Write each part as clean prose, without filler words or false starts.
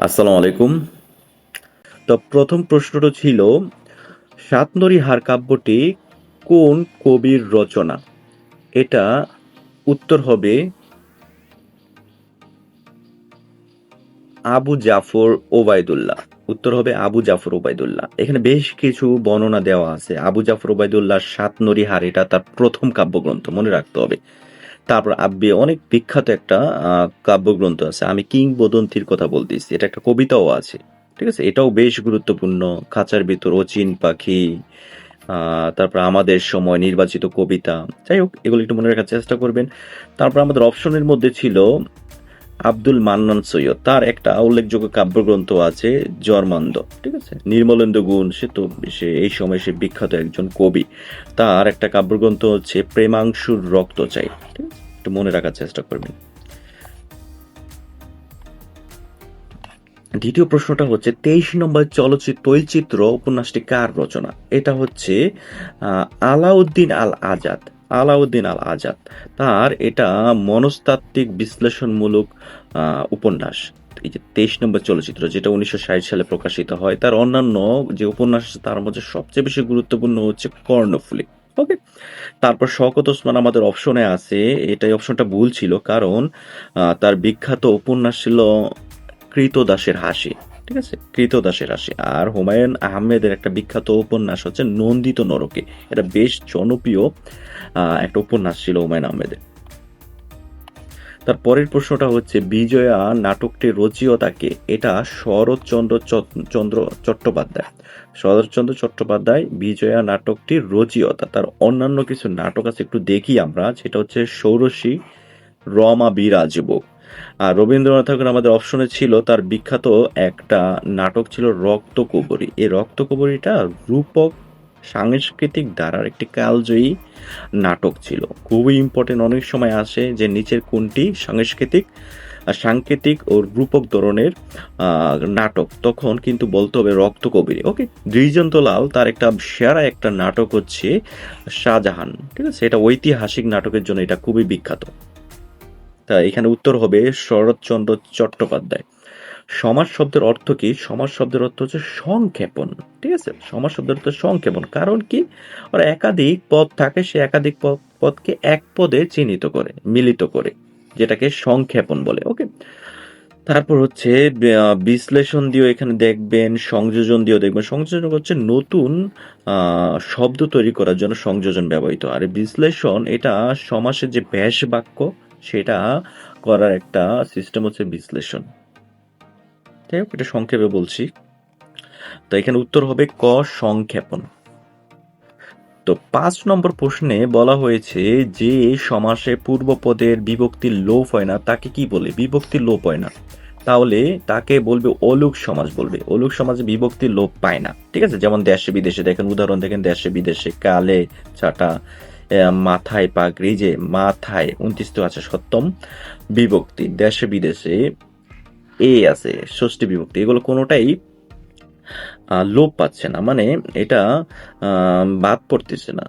আসসালামু আলাইকুম। তো প্রথম প্রশ্নটা ছিল, সাতনরীহার কাব্যটি কোন কবির রচনা? এটা উত্তর হবে আবু জাফর ওবায়দুল্লাহ। উত্তর হবে আবু জাফর ওবায়দুল্লাহ। এখানে বেশ কিছু বর্ণনা দেওয়া আছে। আবু জাফর ওবায়দুল্লাহ সাতনরীহার এটা তার প্রথম কাব্যগ্রন্থ, মনে রাখতে হবে। তারপর আব্বে অনেক বিখ্যাত একটা কাব্যগ্রন্থ আছে, আমি কিংবদন্তির কথা বলতেছি, এটা একটা কবিতাও আছে। ঠিক আছে, এটাও বেশ গুরুত্বপূর্ণ। খাঁচার ভিতর, অচিন পাখি, তারপর আমাদের সময়, নির্বাচিত কবিতা। যাই হোক, এগুলো একটু মনে রাখার চেষ্টা করবেন। তারপর আমাদের অপশনের মধ্যে ছিল আব্দুল মান্নান সৈয়দ, তার একটা উল্লেখযোগ্য কাব্যগ্রন্থ আছে জর্মান্দ। ঠিক আছে, নির্মলেন্দু গুণ, সে এই সময় সে বিখ্যাত একজন কবি। তার একটা কাব্যগ্রন্থ হচ্ছে প্রেমাংশুর রক্ত চাই। ঠিক আছে, একটু মনে রাখার চেষ্টা করবেন। দ্বিতীয় প্রশ্নটা হচ্ছে 23 নম্বর তৈলচিত্র উপন্যাসটি কার রচনা? এটা হচ্ছে আলাউদ্দিন আল আজাদ। আলাউদ্দিন আল আজাদ, তার এটা মনস্তাত্ত্বিক বিশ্লেষণমূলক উপন্যাস। এই যে 23 নম্বর চলচ্চিত্র, যেটা 1960 সালে প্রকাশিত হয়, তার অন্যান্য যে উপন্যাস আছে তার মধ্যে সবচেয়ে বেশি গুরুত্বপূর্ণ হচ্ছে কর্ণফুলী। ওকে। তারপর শওকত ওসমান আমাদের অপশনে আছে, এটাই অপশনটা ভুল ছিল, কারণ তার বিখ্যাত উপন্যাস ছিল কৃতদাসের হাসি। ঠিক আছে, কৃতদাসের হাসি। আর হুমায়ুন আহমেদের একটা বিখ্যাত উপন্যাস হচ্ছে নন্দিত নরকে। এটা বেশ জনপ্রিয় একটা উপন্যাস ছিল হুমায়ুন আহমেদের। তার পরের প্রশ্নটা হচ্ছে, বিজয়া নাটকটির রচয়িতাকে? এটা শরৎচন্দ্র চন্দ্র চট্টোপাধ্যায়। শরৎচন্দ্র চট্টোপাধ্যায় বিজয়া নাটকটির রচয়িতা। তার অন্যান্য কিছু নাটক আছে, একটু দেখি আমরা। সেটা হচ্ছে ষোড়শী, রমা বিরাজব। আর রবীন্দ্রনাথ ঠাকুর আমাদের অপশনে ছিল, তার বিখ্যাত একটা নাটক ছিল রক্তকবরী। এই রক্তকবরীটা রূপক সাংস্কৃতিক ধারার একটি কালজয়ী নাটক ছিল। খুবই ইম্পর্টেন্ট, অনেক সময় আসে যে নিচের কোনটি সাংকেতিক ও রূপক ধরনের নাটক, তখন কিন্তু বলতে হবে রক্তকবরী। ওকে। দ্বিজন্তলাল তার একটা সেরা একটা নাটক হচ্ছে শাহজাহান। ঠিক আছে, এটা ঐতিহাসিক নাটকের জন্য এটা খুবই বিখ্যাত। তা এখানে উত্তর হবে শরৎচন্দ্র চট্টোপাধ্যায়। সমাস শব্দের অর্থ কি? সমাস শব্দের অর্থ হচ্ছে সংক্ষেপণ। ঠিক আছে, সমাস শব্দের অর্থ সংক্ষেপণ। কারণ কি? ওরা একাধিক পদ থাকে, সে একাধিক পদকে এক পদে চিহ্নিত করে, মিলিত করে, যেটাকে সংক্ষেপণ বলে। ওকে। তারপর হচ্ছে বিশ্লেষণ দিয়েও এখানে দেখবেন, সংযোজন দিয়েও দেখবেন। সংযোজন হচ্ছে নতুন শব্দ তৈরি করার জন্য সংযোজন ব্যবহৃত। আর বিশ্লেষণ এটা সমাসের যে ব্যাস বাক্য, সেটা করার একটা সিস্টেম হচ্ছে বিশ্লেষণ। যাই হোক, এটা সংক্ষেপে বলছি। তো এখানে উত্তর হবে ক, সংক্ষেপণ। তো 5 নম্বর প্রশ্নে বলা হয়েছে, যে সমাসে পূর্বপদের বিভক্তির লোপ হয় না তাকে কি বলে? বিভক্তির লোপ হয় না, তাহলে তাকে বলবে অলুক সমাজ বলবে। অলুক সমাজে বিভক্তির লোপ পায় না। ঠিক আছে, যেমন দেশে বিদেশে দেখেন, উদাহরণ দেখেন, দেশে বিদেশে কালে চাটা, মাথায় পাগড়ি, যে মাথায় 29 তো আছে সপ্তম বিভক্তি, দেশে বিদেশে এ আছে ষষ্ঠী বিভক্তি, এগুলো কোনোটাই লোপ পাচ্ছে না, মানে এটা বাদ পড়তেছে না।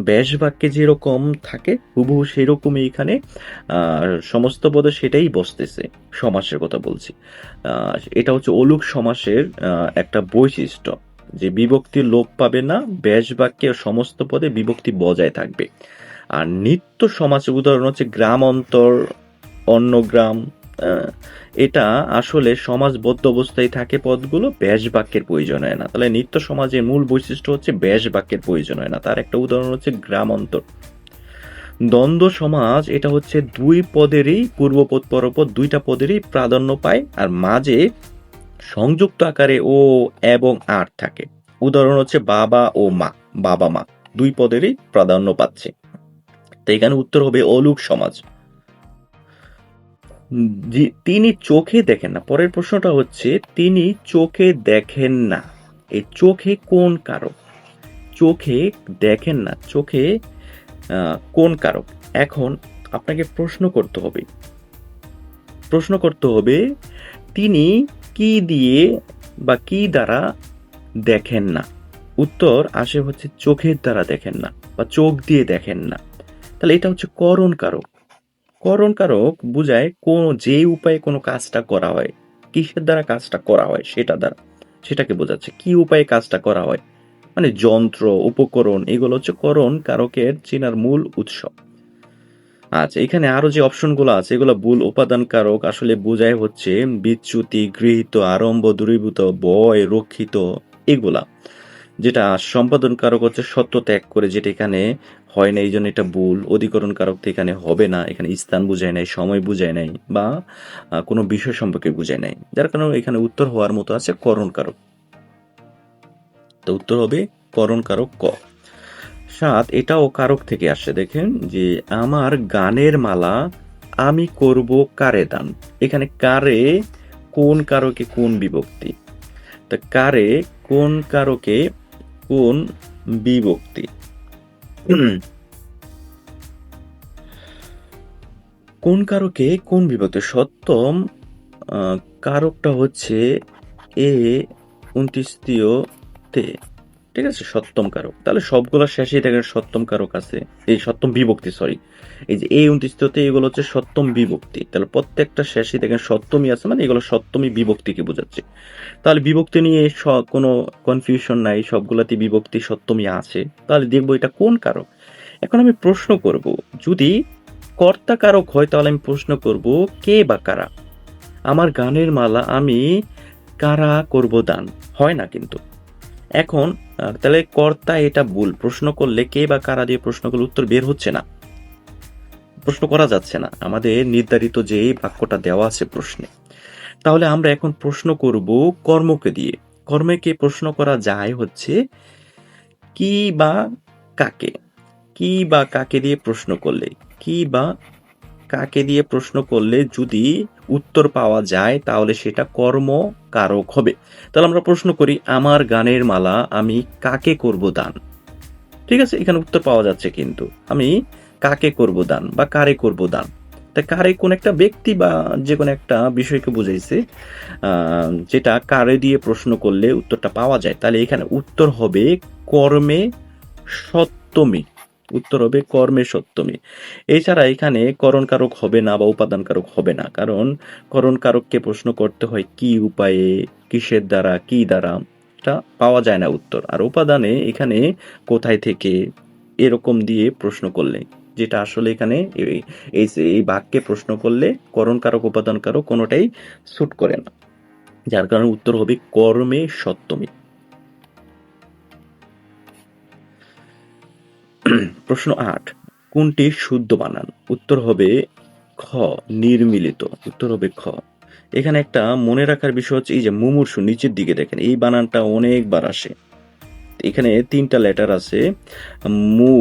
ব্যাস বাক্যে যেরকম থাকে হুবহু সেরকমই এখানে সমস্ত পদে সেটাই বসতেছে। সমাসের কথা বলছি। এটা হচ্ছে অলুক সমাসের একটা বৈশিষ্ট্য, যে বিভক্তির লোপ পাবে না, ব্যাস বাক্যে সমস্ত পদে বিভক্তি বজায় থাকবে। আর নিত্য সমাসের উদাহরণ হচ্ছে গ্রাম অন্তর, অন্য গ্রাম। এটা আসলে সমাজবদ্ধ অবস্থায় থাকে পদগুলো, ব্যাস বাক্যের প্রয়োজন হয় না। তাহলে নিত্য সমাজের মূল বৈশিষ্ট্য হচ্ছে ব্যাস বাক্যের প্রয়োজন হয় না। তার একটা উদাহরণ হচ্ছে গ্রামান্তর। দ্বন্দ্ব সমাজ এটা হচ্ছে দুই পদেরই, পূর্বপদ পরপদ দুইটা পদেরই প্রাধান্য পায়, আর মাঝে সংযুক্ত আকারে ও এবং আর থাকে। উদাহরণ হচ্ছে বাবা ও মা, বাবা মা দুই পদেরই প্রাধান্য পাচ্ছে। তো এখানে উত্তর হবে অলুক সমাজ। তিনি চোখে দেখেন না। পরের প্রশ্নটা হচ্ছে, তিনি চোখে দেখেন না, এই চোখে কোন কারক? চোখে দেখেন না, চোখে কোন কারক? এখন আপনাকে প্রশ্ন করতে হবে তিনি কি দিয়ে বা কি দ্বারা দেখেন না? উত্তর আসে হচ্ছে চোখের দ্বারা দেখেন না বা চোখ দিয়ে দেখেন না। তাহলে এটা হচ্ছে করণ কারক। করণ কারক বুঝায় কোন যে উপায়ে কোনো কাজটা করা হয়, কিসের দ্বারা কাজটা করা হয় সেটাকে বোঝাচ্ছে। কি উপায়ে কাজটা করা হয়, মানে যন্ত্র, উপকরণ, এগুলো হচ্ছে করণ কারকের চেনার মূল উৎস। আচ্ছা, এখানে আরো যে অপশনগুলো আছে এগুলো ভুল উপাদান কারক আসলে বোঝায় হচ্ছে বিচ্যুতি, গৃহীত, আরম্ভ, দূরীভূত, বয়, রক্ষিত, এগুলা। যেটা সম্পাদন কারক হচ্ছে সত্য ত্যাগ করে, যেটা এখানে হয় না, এই জন্য এটা ভুল। অধিকরণ কারক তো এখানে হবে না, এখানে স্থান বুঝায় নাই, সময় বুঝায় নাই, বা কোনো বিষয় সম্পর্কে বুঝায় নাই, যার কারণে এখানে উত্তর হওয়ার মতো আছে করণ কারক। তো উত্তর হবে করণ কারক ক। ৭, এটাও কারক থেকে আসে। দেখেন যে আমার গানের মালা আমি করব কারে দান। এখানে কারে কোন কারকে কোন বিভক্তি? তা কারে কোন কারকে কোন বিভক্তি? কোন কারকে কোন বিভক্তি? সপ্তম কারকটা হচ্ছে এ ২৯ তে, ঠিক আছে, সপ্তম কারক। তাহলে সবগুলো শেষেই দেখেন সপ্তম কারক আছে, এই সপ্তম বিভক্তি, সরি, এই যে এই ২৯তে এগুলো হচ্ছে সপ্তম বিভক্তি। তাহলে প্রত্যেকটা শেষে দেখেন সপ্তমী আছে, মানে এগুলো সপ্তমী বিভক্তিকে বোঝাচ্ছে। তাহলে বিভক্তি নিয়ে কোনো কনফিউশন নাই, সবগুলাতে বিভক্তি সপ্তমী আছে। তাহলে দেখবো এটা কোন কারক। এখন আমি প্রশ্ন করব, যদি কর্তা কারক হয় তাহলে আমি প্রশ্ন করব কে বা কারা। আমার গানের মালা আমি কারা করব দান, হয় না কিন্তু। এখন তাহলে কর্তা, এটা ভুল। প্রশ্ন করলে কে বা কারা দিয়ে প্রশ্ন করলে উত্তর বের হচ্ছে না, প্রশ্ন করা যাচ্ছে না, আমাদের নির্ধারিত যে বাক্যটা দেওয়া আছে প্রশ্নে। তাহলে আমরা এখন প্রশ্ন করব কর্মকে দিয়ে। কর্মকে প্রশ্ন করা যায় হচ্ছে কি বা কাকে। কি বা কাকে দিয়ে প্রশ্ন করলে, কি বা কাকে দিয়ে প্রশ্ন করলে যদি উত্তর পাওয়া যায় তাহলে সেটা কর্ম কারক হবে। তাহলে আমরা প্রশ্ন করি আমার গানের মালা আমি কাকে করব দান। ঠিক আছে, এখানে উত্তর পাওয়া যাচ্ছে, কিন্তু আমি কাকে করব দান বা কারে করব দান। তাই কারে কোন একটা ব্যক্তি বা যে কোনো একটা বিষয়কে বুঝাইছে, যেটা কারে দিয়ে প্রশ্ন করলে উত্তরটা পাওয়া যায়। তাহলে এখানে উত্তর হবে কর্মে সপ্তমী। উত্তর হবে কর্মে সপ্তমী। এছাড়া এখানে করণ কারক হবে না বা উপাদান কারক হবে না, কারণ করণ কারককে প্রশ্ন করতে হয় কি উপায়ে, কিসের দ্বারা, কি দ্বারা, এটা পাওয়া যায় না উত্তর। আর উপাদানে এখানে কোথায় থেকে, এরকম দিয়ে প্রশ্ন করলে, যেটা আসলে এখানে এই বাক্যে প্রশ্ন করলে করণ কারক উপাদান কারক কোনোটাই স্যুট করে না, যার কারণে উত্তর হবে কর্মে সপ্তমী। প্রশ্ন ৮, কোনটি শুদ্ধ বানান? উত্তর হবে খ, নির্মিলিত। উত্তর হবে খ। এখানে একটা মনে রাখার বিষয় হচ্ছে এই যে মুমূর্ষু, নিচের দিকে দেখেন এই বানানটা অনেকবার আসে। এখানে ৩টা লেটার আছে। মু,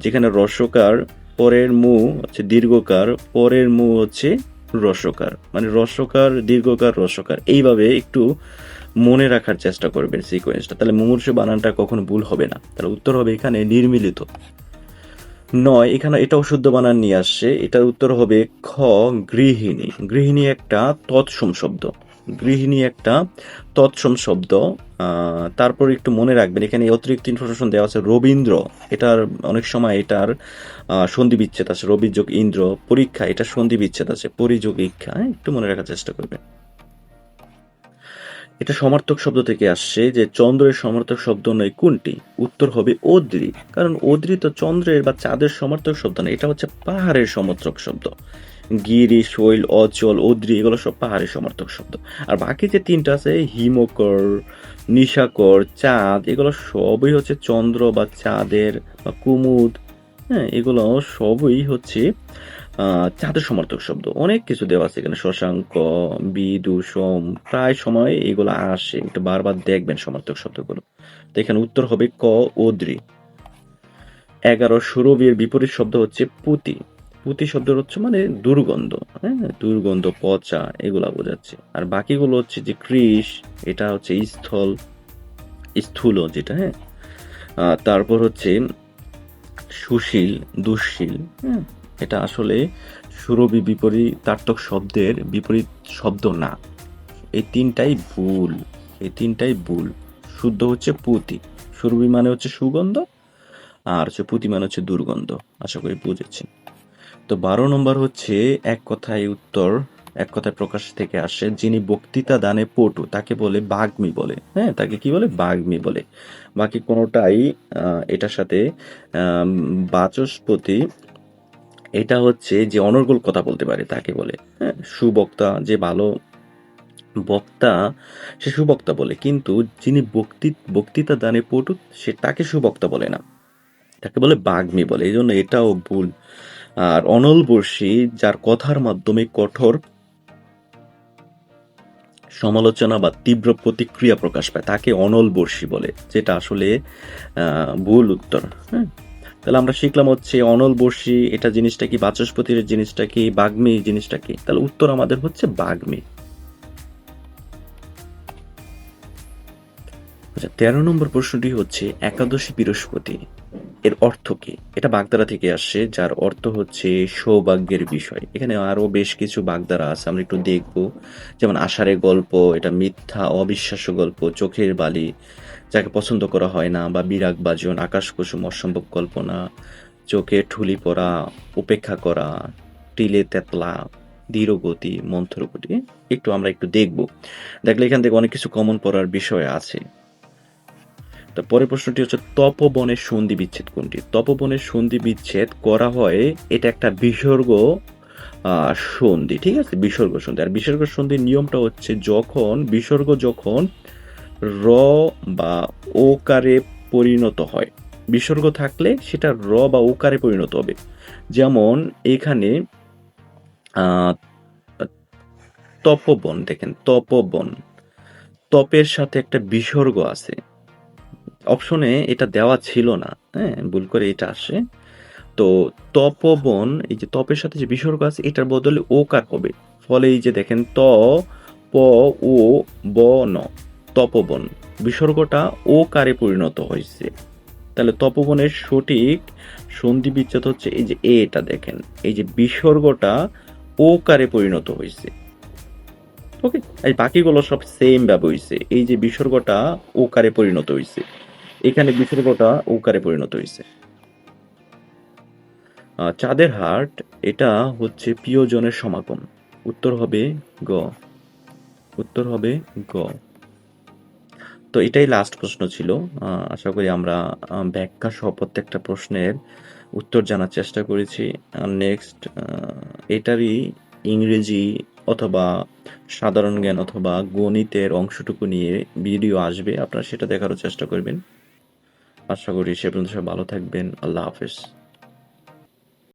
যেখানে রস্বকার, পরের মু হচ্ছে দীর্ঘকার, পরের মু হচ্ছে রস্বকার, মানে রস্বকার দীর্ঘকার রস্বকার, এইভাবে একটু মনে রাখার চেষ্টা করবেন সিকোয়েন্সটা। তাহলে মুমূর্ষু বানানটা কখনো ভুল হবে না। তাহলে উত্তর হবে এখানে নির্মিলিত। ৯, এখানে এটাও শুদ্ধ বানান নিয়ে আসছে। এটার উত্তর হবে খ, গৃহিণী। গৃহিণী একটা তৎসম শব্দ। গৃহিণী একটা তৎসম শব্দ। তারপর একটু মনে রাখবেন এখানে অতিরিক্ত ইনফরমেশন দেওয়া আছে রবীন্দ্র। এটার অনেক সময় এটার সন্ধি বিচ্ছেদ আছে, রবি যোগ ইন্দ্র। পরীক্ষা, এটা সন্ধি বিচ্ছেদ আছে, পরিযোগ ইক্ষা। একটু মনে রাখার চেষ্টা করবেন। এটা সমার্থক শব্দ থেকে আসছে, যে চন্দ্রের সমার্থক শব্দ নয় কোনটি? উত্তর হবে অদ্রি, কারণ অদ্রি তো চন্দ্রের বা চাঁদের সমার্থক শব্দ না, এটা হচ্ছে পাহাড়ের সমার্থক শব্দ। গিরি, শৈল, অচল, অদ্রি, এগুলো সব পাহাড়ের সমার্থক শব্দ। আর বাকি যে ৩টা আছে হিমকর, নিশাকর, চাঁদ, এগুলো সবই হচ্ছে চন্দ্র বা চাঁদের বা কুমুদ। হ্যাঁ, এগুলো সবই হচ্ছে চাঁদের সমার্থক শব্দ। অনেক কিছু দেওয়া আছে এখানে, শশাঙ্ক, বিদুষম, প্রায় সময় এগুলো আসে, একটু বারবার দেখবেন সমার্থক শব্দগুলো। তো এখানে উত্তর হবে ক, অদ্রি। ১১, সুরভির বিপরীত শব্দ হচ্ছে পুতি। পুতি শব্দ হচ্ছে মানে দুর্গন্ধ, হ্যাঁ, দুর্গন্ধ, পচা, এগুলা বোঝাচ্ছে। আর বাকিগুলো হচ্ছে যে কৃষ, এটা হচ্ছে স্থল, স্থূল যেটা, হ্যাঁ। তারপর হচ্ছে সুশীল, দুঃশীল, হ্যাঁ, এটা আসলে সুরভি বিপরীতার্থক শব্দের বিপরীত শব্দ না। এই তিনটাই ভুল, এই তিনটাই ভুল। শুদ্ধ হচ্ছে পুতি। সুরভি মানে হচ্ছে সুগন্ধ, আর হচ্ছে পুতি মানে হচ্ছে দুর্গন্ধ। আশা করি বুঝেছেন। তো ১২ নম্বর হচ্ছে এক কথায় উত্তর এক কথায় প্রকাশ থেকে আসে, যিনি বক্তৃতা দানে পটু তাকে বলে বাগ্মী বলে। হ্যাঁ, তাকে কি বলে? বাগ্মী বলে। বাকি কোনোটাই এটার সাথে আম বাচস্পতি, এটা হচ্ছে যে অনর্গল কথা বলতে পারে তাকে বলে। হ্যাঁ, সুবক্তা, যে ভালো বক্তা সে সুবক্তা বলে। কিন্তু যিনি বক্তৃতা দানে পটু সে তাকে সুবক্তা বলে না, তাকে বলে বাগ্মী বলে। এই জন্য এটাও ভুল। আর অনলবর্ষী যার কথার মাধ্যমে কঠোর সমালোচনা বা তীব্র প্রতিক্রিয়া প্রকাশ পায় তাকে অনলবর্ষী বলে, যেটা আসলে ভুল উত্তর। হ্যাঁ, তাহলে আমরা শিখলাম হচ্ছে অনলবর্ষী এটা জিনিসটা কি, বাচস্পতির জিনিসটা কি, বাগ্মী জিনিসটা কি। তাহলে উত্তর আমাদের হচ্ছে বাগ্মী। আচ্ছা, 13 নম্বর প্রশ্নটি হচ্ছে একাদশী বৃহস্পতি এর অর্থ কি? এটা বাগধারা থেকে আসছে, যার অর্থ হচ্ছে সৌভাগ্যের বিষয়। এখানে আরো বেশ কিছু বাগধারা আছে, আমরা একটু দেখব। যেমন আষাঢ়ে গল্প, এটা মিথ্যা অবিশ্বাস্য গল্প, চোখের বালি, যাকে পছন্দ করা হয় না, বা বিরাগ বাজন, আকাশ কুসুম, অসম্ভব কল্পনা, চোখে ঠুলি পড়া, উপেক্ষা করা, টিলে তেতলা, ধীরগতি, মন্থরগতি। একটু দেখব, দেখলে এখান থেকে অনেক কিছু কমন পড়ার বিষয় আছে। তো পরের প্রশ্নটি হচ্ছে তপবনের সন্ধি বিচ্ছেদ কোনটি? তপবনের সন্ধি বিচ্ছেদ করা হয়, এটা একটা বিসর্গ সন্ধি, ঠিক আছে? বিসর্গ সন্ধি। আর বিসর্গ সন্ধির নিয়মটা হচ্ছে বিসর্গ যখন র বা ওকারে পরিণত হয়, বিসর্গ থাকলে সেটা র বা ওকারে পরিণত হবে। যেমন এখানে আহ তপবন, দেখেন তপবন, তপের সাথে একটা বিসর্গ আছে, অপশনে এটা দেওয়া ছিল না। হ্যাঁ, ভুল করে এটা আসে। তো তপবন, এই যে তপের সাথে যে বিসর্গ আছে এটার বদলে ওকার হবে। ফলে এই যে দেখেন প ও ব ন, তপবন, বিসর্গটা ওকারে পরিণত হয়েছে। তাহলে তপবনের সঠিক সন্ধি বিচ্ছেদ হচ্ছে এই যে এটা দেখেন, এই যে বিসর্গটা ওকারে পরিণত হয়েছে। ওকে, এই বাকিগুলো সব সেম ভাবে হয়েছে। এই যে বিসর্গটা ওকারে পরিণত হয়েছে, এখানে বিসর্গটা ওকারে পরিণত হয়েছে। চাঁদের হাট এটা হচ্ছে প্রিয়জনের সমাগম। উত্তর হবে গ। উত্তর হবে গ। তো এটাই লাস্ট প্রশ্ন ছিল। আশা করি আমরা ব্যাখ্যা সহ প্রত্যেকটা প্রশ্নের উত্তর জানার চেষ্টা করেছি। নেক্সট এটারই ইংরেজি অথবা সাধারণ জ্ঞান অথবা গণিতের অংশটুকু নিয়ে ভিডিও আসবে, আপনারা সেটা দেখারও চেষ্টা করবেন। আশা করি সে পর্যন্ত সব ভালো থাকবেন। আল্লাহ হাফেজ।